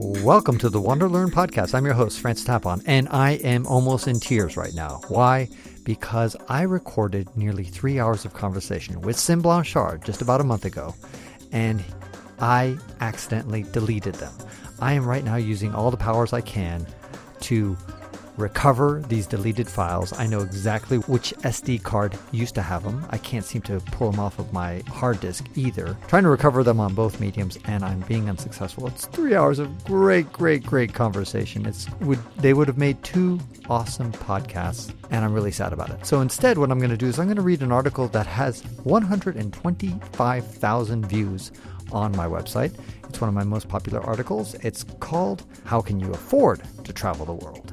Welcome to the WanderLearn podcast. I'm your host, Francis Tapon, and I am almost in tears right now. Why? Because I recorded nearly 3 hours of conversation with Sim Blanchard just about a month ago, and I accidentally deleted them. I am right now using all the powers I can to recover these deleted files. I know exactly which SD card used to have them. I can't seem to pull them off of my hard disk either. Trying to recover them on both mediums, and I'm being unsuccessful. It's 3 hours of great conversation. They would have made 2 awesome podcasts, and I'm really sad about it. So instead, what I'm going to do is I'm going to read an article that has 125,000 views on my website. It's one of my most popular articles. It's called How Can You Afford to Travel the World?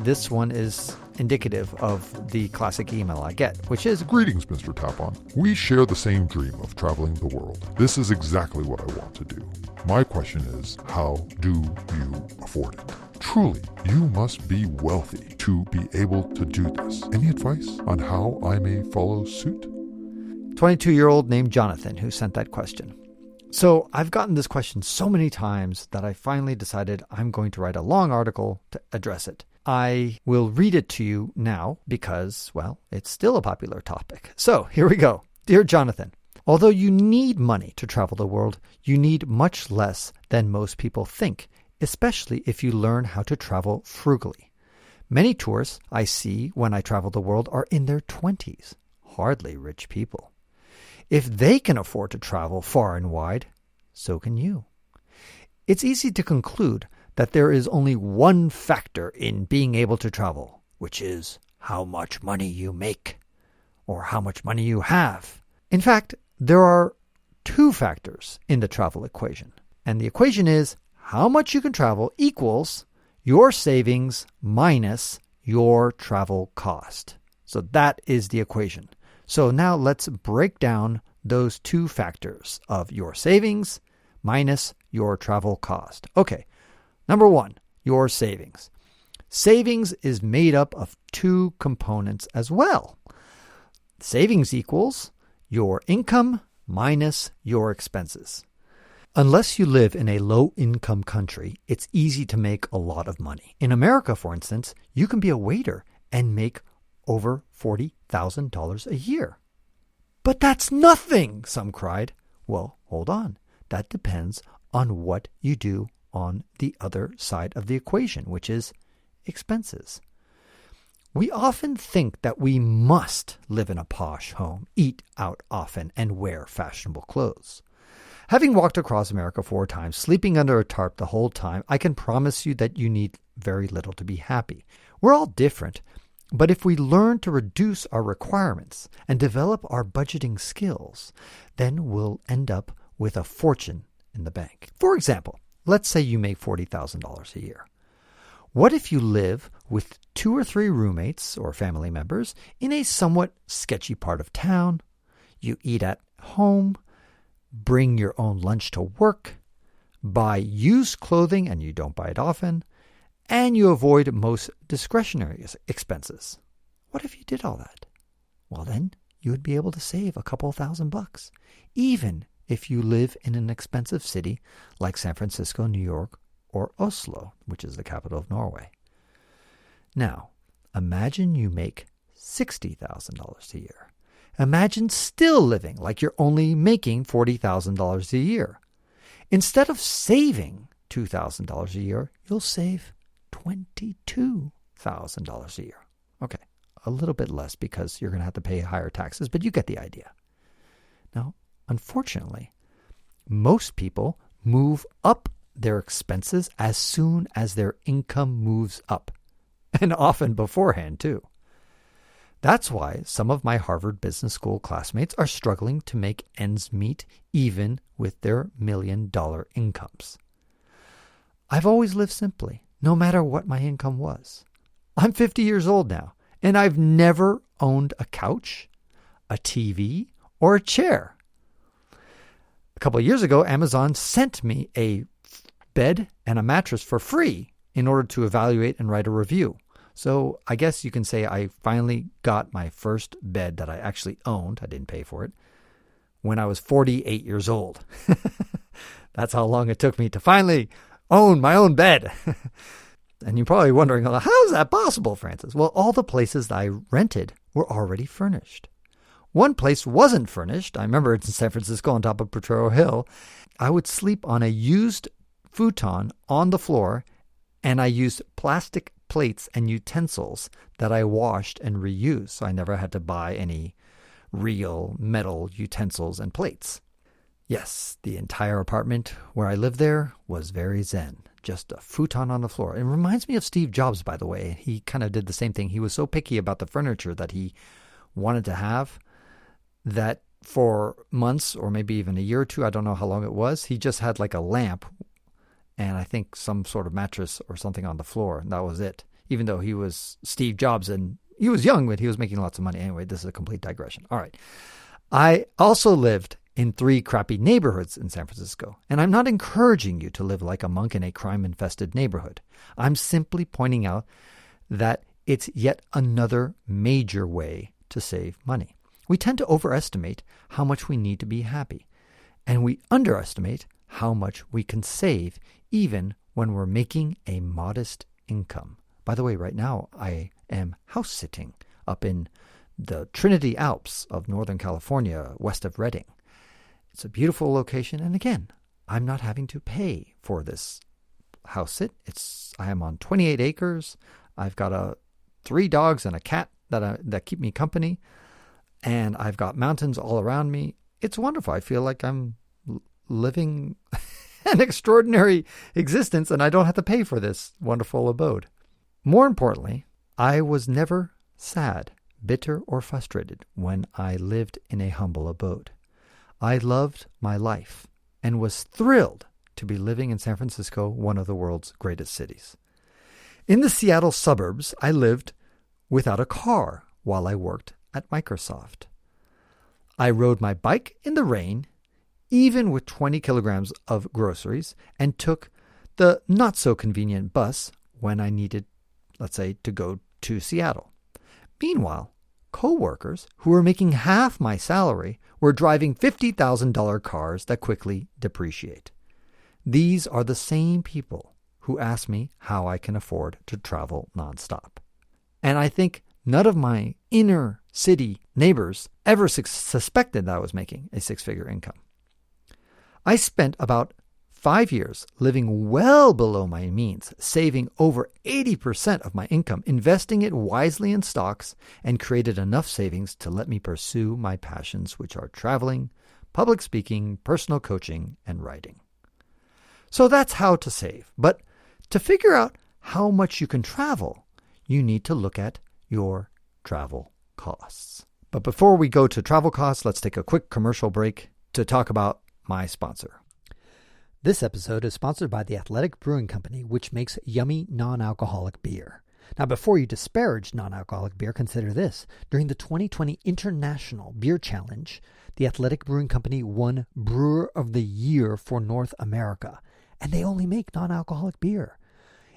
This one is indicative of the classic email I get, which is, Greetings, Mr. Tapon. We share the same dream of traveling the world. This is exactly what I want to do. My question is, how do you afford it? Truly, you must be wealthy to be able to do this. Any advice on how I may follow suit? 22-year-old named Jonathan who sent that question. So I've gotten this question so many times that I finally decided I'm going to write a long article to address it. I will read it to you now because, well, it's still a popular topic. So here we go. Dear Jonathan, although you need money to travel the world, you need much less than most people think, especially if you learn how to travel frugally. Many tourists I see when I travel the world are in their 20s, hardly rich people. If they can afford to travel far and wide, so can you. It's easy to conclude that there is only one factor in being able to travel, which is how much money you make or how much money you have. In fact, there are 2 factors in the travel equation. And the equation is how much you can travel equals your savings minus your travel cost. So that is the equation. So now let's break down those 2 factors of your savings minus your travel cost. Okay. Number 1, your savings. Savings is made up of 2 components as well. Savings equals your income minus your expenses. Unless you live in a low-income country, it's easy to make a lot of money. In America, for instance, you can be a waiter and make over $40,000 a year. But that's nothing, some cried. Well, hold on. That depends on what you do on the other side of the equation, which is expenses. We often think that we must live in a posh home, eat out often, and wear fashionable clothes. Having walked across America 4 times, sleeping under a tarp the whole time, I can promise you that you need very little to be happy. We're all different, but if we learn to reduce our requirements and develop our budgeting skills, then we'll end up with a fortune in the bank. For example, let's say you make $40,000 a year. What if you live with 2 or 3 roommates or family members in a somewhat sketchy part of town? You eat at home, bring your own lunch to work, buy used clothing and you don't buy it often, and you avoid most discretionary expenses. What if you did all that? Well, then you would be able to save a couple $1,000, even if you live in an expensive city like San Francisco, New York, or Oslo, which is the capital of Norway. Now, imagine you make $60,000 a year. Imagine still living like you're only making $40,000 a year. Instead of saving $2,000 a year, you'll save $22,000 a year. Okay, a little bit less because you're going to have to pay higher taxes, but you get the idea. Now, unfortunately, most people move up their expenses as soon as their income moves up, and often beforehand too. That's why some of my Harvard Business School classmates are struggling to make ends meet even with their $1 million incomes. I've always lived simply, no matter what my income was. I'm 50 years old now, and I've never owned a couch, a TV, or a chair. A couple of years ago, Amazon sent me a bed and a mattress for free in order to evaluate and write a review. So I guess you can say I finally got my first bed that I actually owned. I didn't pay for it. When I was 48 years old. That's how long it took me to finally own my own bed. And you're probably wondering, how is that possible, Francis? Well, all the places that I rented were already furnished. One place wasn't furnished. I remember it's in San Francisco on top of Potrero Hill. I would sleep on a used futon on the floor, and I used plastic plates and utensils that I washed and reused. So I never had to buy any real metal utensils and plates. Yes, the entire apartment where I lived there was very zen. Just a futon on the floor. It reminds me of Steve Jobs, by the way. He kind of did the same thing. He was so picky about the furniture that he wanted to have that for months or maybe even a year or two, I don't know how long it was, he just had like a lamp and I think some sort of mattress or something on the floor. And that was it. Even though he was Steve Jobs and he was young, but he was making lots of money. Anyway, this is a complete digression. All right. I also lived in 3 crappy neighborhoods in San Francisco. And I'm not encouraging you to live like a monk in a crime-infested neighborhood. I'm simply pointing out that it's yet another major way to save money. We tend to overestimate how much we need to be happy. And we underestimate how much we can save even when we're making a modest income. By the way, right now I am house sitting up in the Trinity Alps of Northern California, west of Redding. It's a beautiful location, and again, I'm not having to pay for this house sit. I am on 28 acres. I've got 3 dogs and a cat that keep me company, and I've got mountains all around me. It's wonderful. I feel like I'm living an extraordinary existence, and I don't have to pay for this wonderful abode. More importantly, I was never sad, bitter, or frustrated when I lived in a humble abode. I loved my life and was thrilled to be living in San Francisco, one of the world's greatest cities. In the Seattle suburbs, I lived without a car while I worked at Microsoft. I rode my bike in the rain, even with 20 kilograms of groceries, and took the not-so-convenient bus when I needed, let's say, to go to Seattle. Meanwhile, co-workers who were making half my salary were driving $50,000 cars that quickly depreciate. These are the same people who ask me how I can afford to travel nonstop. And I think none of my inner city neighbors ever suspected that I was making a 6-figure income. I spent about 5 years living well below my means, saving over 80% of my income, investing it wisely in stocks, and created enough savings to let me pursue my passions, which are traveling, public speaking, personal coaching, and writing. So that's how to save. But to figure out how much you can travel, you need to look at your travel costs. But before we go to travel costs, let's take a quick commercial break to talk about my sponsor. This episode is sponsored by the Athletic Brewing Company, which makes yummy non-alcoholic beer. Now, before you disparage non-alcoholic beer, consider this. During the 2020 International Beer Challenge, the Athletic Brewing Company won Brewer of the Year for North America, and they only make non-alcoholic beer.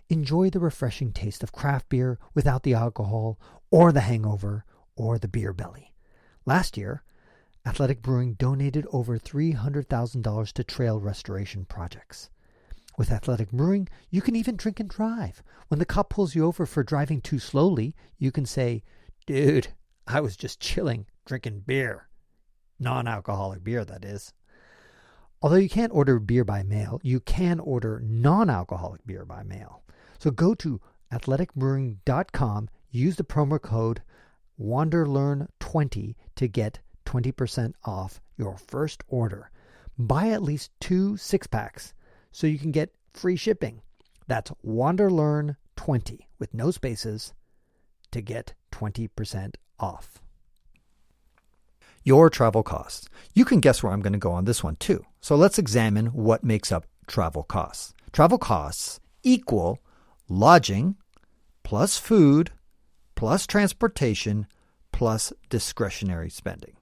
Enjoy the refreshing taste of craft beer without the alcohol or the hangover or the beer belly. Last year, Athletic Brewing donated over $300,000 to trail restoration projects. With Athletic Brewing, you can even drink and drive. When the cop pulls you over for driving too slowly, you can say, "Dude, I was just chilling, drinking beer." Non-alcoholic beer, that is. Although you can't order beer by mail, you can order non-alcoholic beer by mail. So go to athleticbrewing.com, use the promo code WanderLearn20 to get 20% off your first order. Buy at least 2 6-packs so you can get free shipping. That's WanderLearn20 with no spaces to get 20% off. Your travel costs. You can guess where I'm going to go on this one too. So let's examine what makes up travel costs. Travel costs equal lodging plus food plus transportation plus discretionary spending.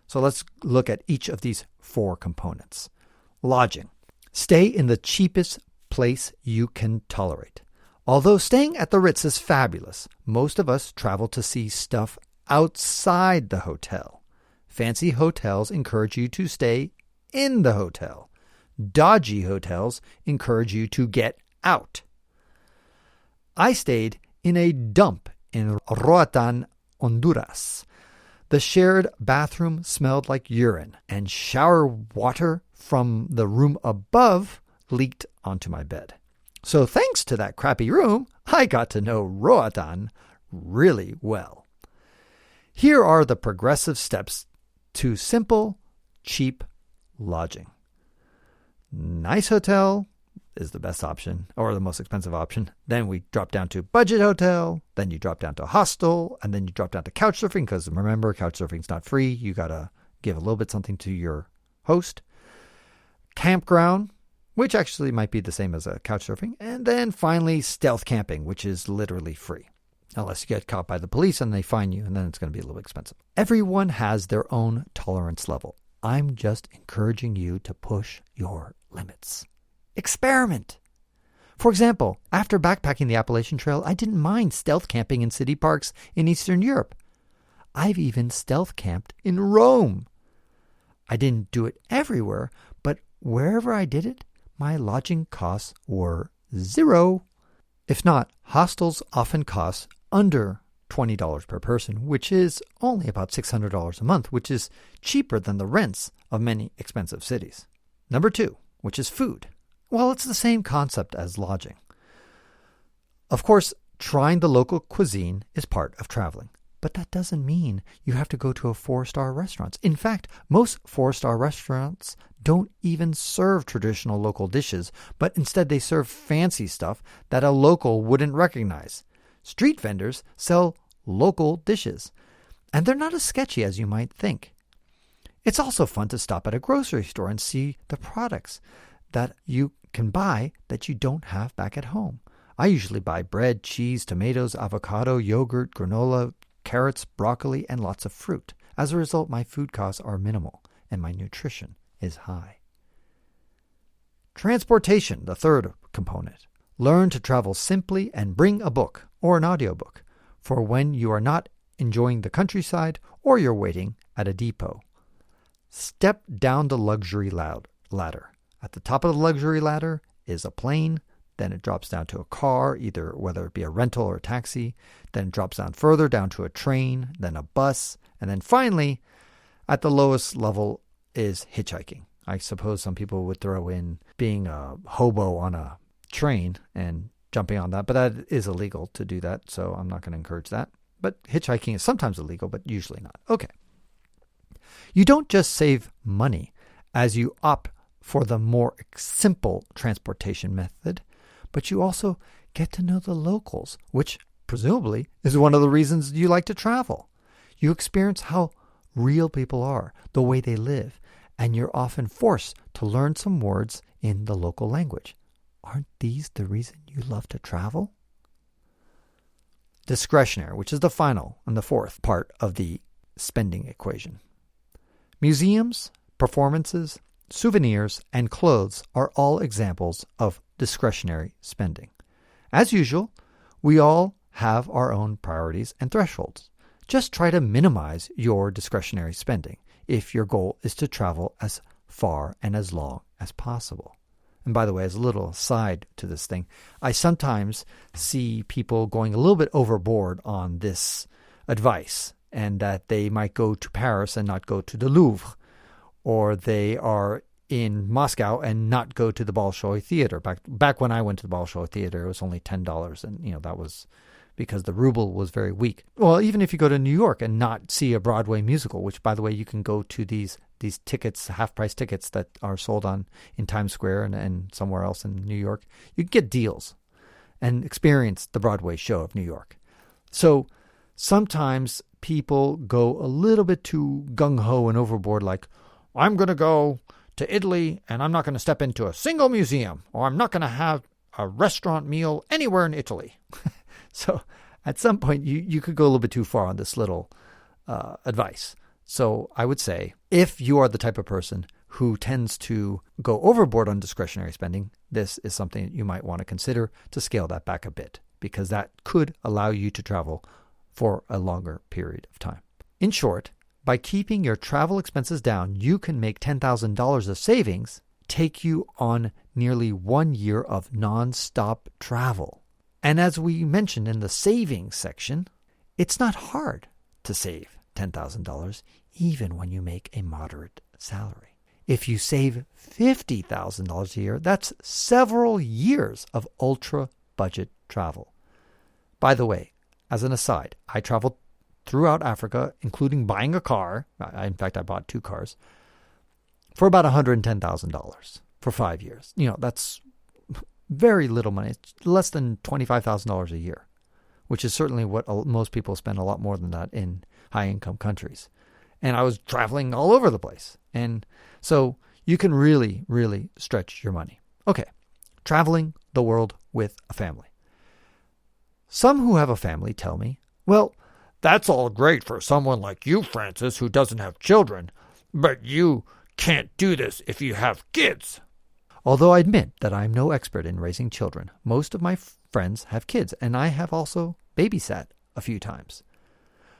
So let's look at each of these 4 components. Lodging. Stay in the cheapest place you can tolerate. Although staying at the Ritz is fabulous, most of us travel to see stuff outside the hotel. Fancy hotels encourage you to stay in the hotel. dodgy hotels encourage you to get out. I stayed in a dump in Roatan, Honduras. The shared bathroom smelled like urine, and shower water from the room above leaked onto my bed. So thanks to that crappy room, I got to know Roatan really well. Here are the progressive steps to simple, cheap lodging. Nice hotel is the best option, or the most expensive option. Then we drop down to budget hotel. Then you drop down to hostel, and then you drop down to couch surfing, because remember, couch surfing's not free. You got to give a little bit something to your host. Campground, which actually might be the same as a couch surfing. And then finally, stealth camping, which is literally free. Unless you get caught by the police and they fine you, and then it's going to be a little expensive. Everyone has their own tolerance level. I'm just encouraging you to push your limits. Experiment. For example, after backpacking the Appalachian Trail, I didn't mind stealth camping in city parks in Eastern Europe. I've even stealth camped in Rome. I didn't do it everywhere, but wherever I did it, my lodging costs were zero. If not, hostels often cost under $20 per person, which is only about $600 a month, which is cheaper than the rents of many expensive cities. Number 2, which is food. Well, it's the same concept as lodging. Of course, trying the local cuisine is part of traveling, but that doesn't mean you have to go to a 4-star restaurant. In fact, most 4-star restaurants don't even serve traditional local dishes, but instead they serve fancy stuff that a local wouldn't recognize. Street vendors sell local dishes, and they're not as sketchy as you might think. It's also fun to stop at a grocery store and see the products that you can buy that you don't have back at home. I usually buy bread, cheese, tomatoes, avocado, yogurt, granola, carrots, broccoli, and lots of fruit. As a result, my food costs are minimal and my nutrition is high. Transportation, the third component. Learn to travel simply and bring a book or an audiobook for when you are not enjoying the countryside or you're waiting at a depot. Step down the luxury ladder. At the top of the luxury ladder is a plane. Then it drops down to a car, either whether it be a rental or a taxi. Then it drops down further down to a train, then a bus. And then finally, at the lowest level is hitchhiking. I suppose some people would throw in being a hobo on a train and jumping on that, but that is illegal to do that, so I'm not going to encourage that. But hitchhiking is sometimes illegal, but usually not. Okay. You don't just save money as you opt for the more simple transportation method, but you also get to know the locals, which presumably is one of the reasons you like to travel. You experience how real people are, the way they live, and you're often forced to learn some words in the local language. Aren't these the reason you love to travel? Discretionary, which is the final and the fourth part of the spending equation. Museums, performances, souvenirs, and clothes are all examples of discretionary spending. As usual, we all have our own priorities and thresholds. Just try to minimize your discretionary spending if your goal is to travel as far and as long as possible. And by the way, as a little aside to this thing, I sometimes see people going a little bit overboard on this advice, and that they might go to Paris and not go to the Louvre, or they are in Moscow and not go to the Bolshoi Theater. Back when I went to the Bolshoi Theater, it was only $10, and that was because the ruble was very weak. Well, even if you go to New York and not see a Broadway musical, which, by the way, you can go to these tickets, half-price tickets that are sold in Times Square and somewhere else in New York, you can get deals and experience the Broadway show of New York. So sometimes people go a little bit too gung-ho and overboard, like, I'm going to go to Italy and I'm not going to step into a single museum, or I'm not going to have a restaurant meal anywhere in Italy. So at some point, you could go a little bit too far on this little advice. So I would say, if you are the type of person who tends to go overboard on discretionary spending, this is something that you might want to consider to scale that back a bit, because that could allow you to travel for a longer period of time. In short, by keeping your travel expenses down, you can make $10,000 of savings take you on nearly 1 year of non-stop travel. And as we mentioned in the savings section, it's not hard to save $10,000 even when you make a moderate salary. If you save $50,000 a year, that's several years of ultra-budget travel. By the way, as an aside, I traveled throughout Africa, including buying a car. In fact, I bought 2 cars for about $110,000 for 5 years. That's very little money. It's less than $25,000 a year, which is certainly what most people spend, a lot more than that in high-income countries. And I was traveling all over the place. And so you can really, really stretch your money. Okay, traveling the world with a family. Some who have a family tell me, well, that's all great for someone like you, Francis, who doesn't have children, but you can't do this if you have kids. Although I admit that I'm no expert in raising children, most of my friends have kids, and I have also babysat a few times.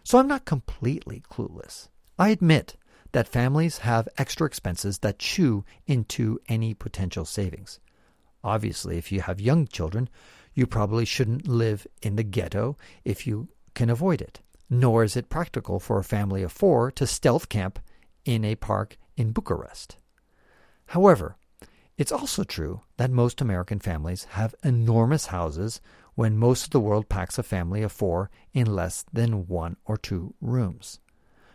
So I'm not completely clueless. I admit that families have extra expenses that chew into any potential savings. Obviously, if you have young children, you probably shouldn't live in the ghetto if you can avoid it. Nor is it practical for a family of 4 to stealth camp in a park in Bucharest. However, it's also true that most American families have enormous houses when most of the world packs a family of 4 in less than 1 or 2 rooms.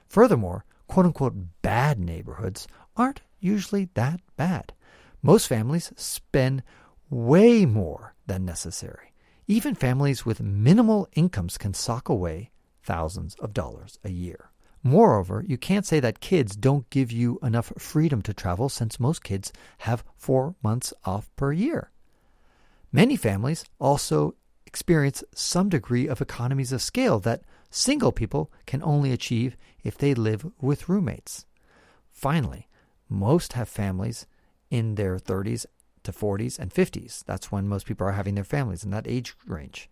Furthermore, quote-unquote bad neighborhoods aren't usually that bad. Most families spend way more than necessary. Even families with minimal incomes can sock away thousands of dollars a year. Moreover, you can't say that kids don't give you enough freedom to travel, since most kids have 4 months off per year. Many families also experience some degree of economies of scale that single people can only achieve if they live with roommates. Finally, most have families in their 30s to 40s and 50s. That's when most people are having their families, in that age range,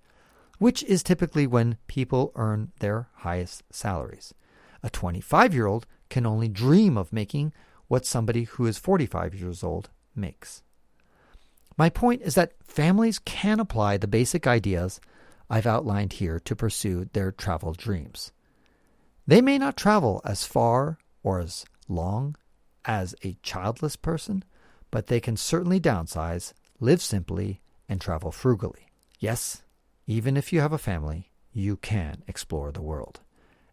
which is typically when people earn their highest salaries. A 25-year-old can only dream of making what somebody who is 45 years old makes. My point is that families can apply the basic ideas I've outlined here to pursue their travel dreams. They may not travel as far or as long as a childless person, but they can certainly downsize, live simply, and travel frugally. Yes, even if you have a family, you can explore the world.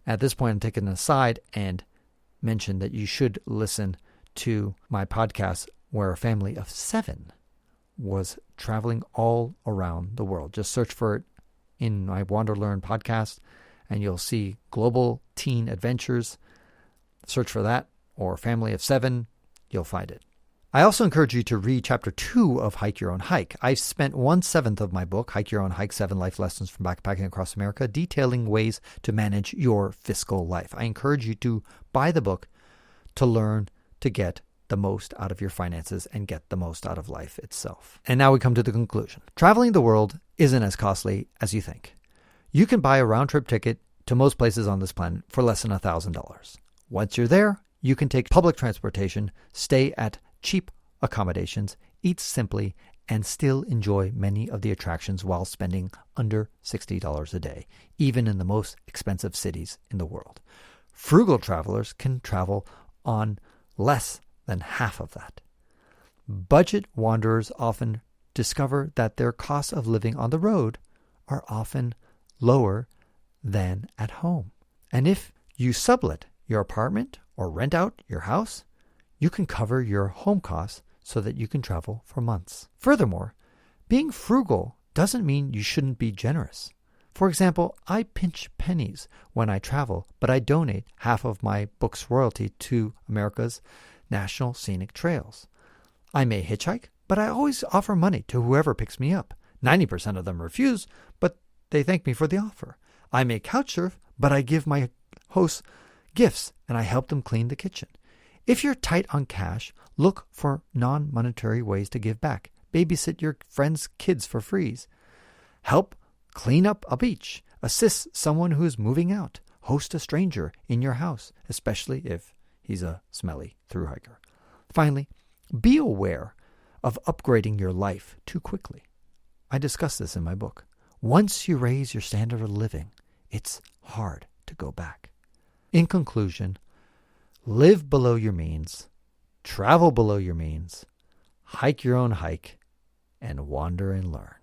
At this point, I'm taking an aside and mention that you should listen to my podcast where a family of 7 was traveling all around the world. Just search for it in my WanderLearn podcast, and you'll see Global Teen Adventures. Search for that, or Family of 7. You'll find it. I also encourage you to read Chapter 2 of Hike Your Own Hike. I've spent 1/7 of my book, Hike Your Own Hike, 7 Life Lessons from Backpacking Across America, detailing ways to manage your fiscal life. I encourage you to buy the book to learn to get the most out of your finances and get the most out of life itself. And now we come to the conclusion. Traveling the world isn't as costly as you think. You can buy a round-trip ticket to most places on this planet for less than $1,000. Once you're there, you can take public transportation, stay at cheap accommodations, eat simply, and still enjoy many of the attractions while spending under $60 a day, even in the most expensive cities in the world. Frugal travelers can travel on less than half of that. Budget wanderers often discover that their costs of living on the road are often lower than at home. And if you sublet your apartment or rent out your house, you can cover your home costs so that you can travel for months. Furthermore, being frugal doesn't mean you shouldn't be generous. For example, I pinch pennies when I travel, but I donate half of my book's royalty to America's National Scenic Trails. I may hitchhike, but I always offer money to whoever picks me up. 90% of them refuse, but they thank me for the offer. I may couch surf, but I give my hosts gifts and I help them clean the kitchen. If you're tight on cash, look for non-monetary ways to give back. Babysit your friends' kids for free. Help clean up a beach. Assist someone who is moving out. Host a stranger in your house, especially if he's a smelly thru-hiker. Finally, Be aware of upgrading your life too quickly. I discuss this in my book. Once you raise your standard of living, it's hard to go back. In conclusion, live below your means, travel below your means, hike your own hike, and wander and learn.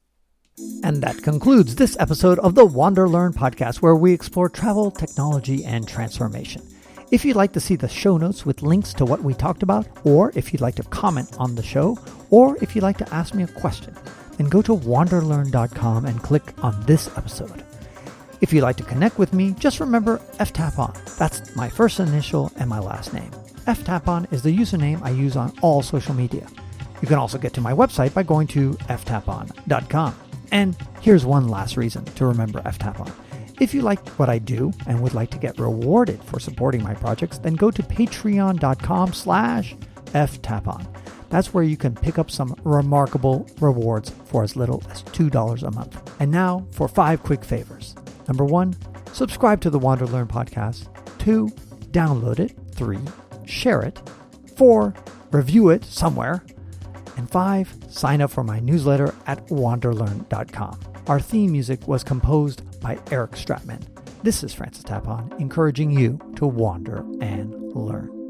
And that concludes this episode of the WanderLearn podcast, where we explore travel, technology, and transformation. If you'd like to see the show notes with links to what we talked about, or if you'd like to comment on the show, or if you'd like to ask me a question, then go to WanderLearn.com and click on this episode. If you'd like to connect with me, just remember ftapon. That's my first initial and my last name. ftapon is the username I use on all social media. You can also get to my website by going to ftapon.com. And here's one last reason to remember ftapon. If you like what I do and would like to get rewarded for supporting my projects, then go to patreon.com/ftapon. That's where you can pick up some remarkable rewards for as little as $2 a month. And now for 5 quick favors. Number 1, subscribe to the WanderLearn podcast. 2, download it. 3, share it. 4, review it somewhere. And 5, sign up for my newsletter at WanderLearn.com. Our theme music was composed by Eric Stratman. This is Francis Tapon, encouraging you to wander and learn.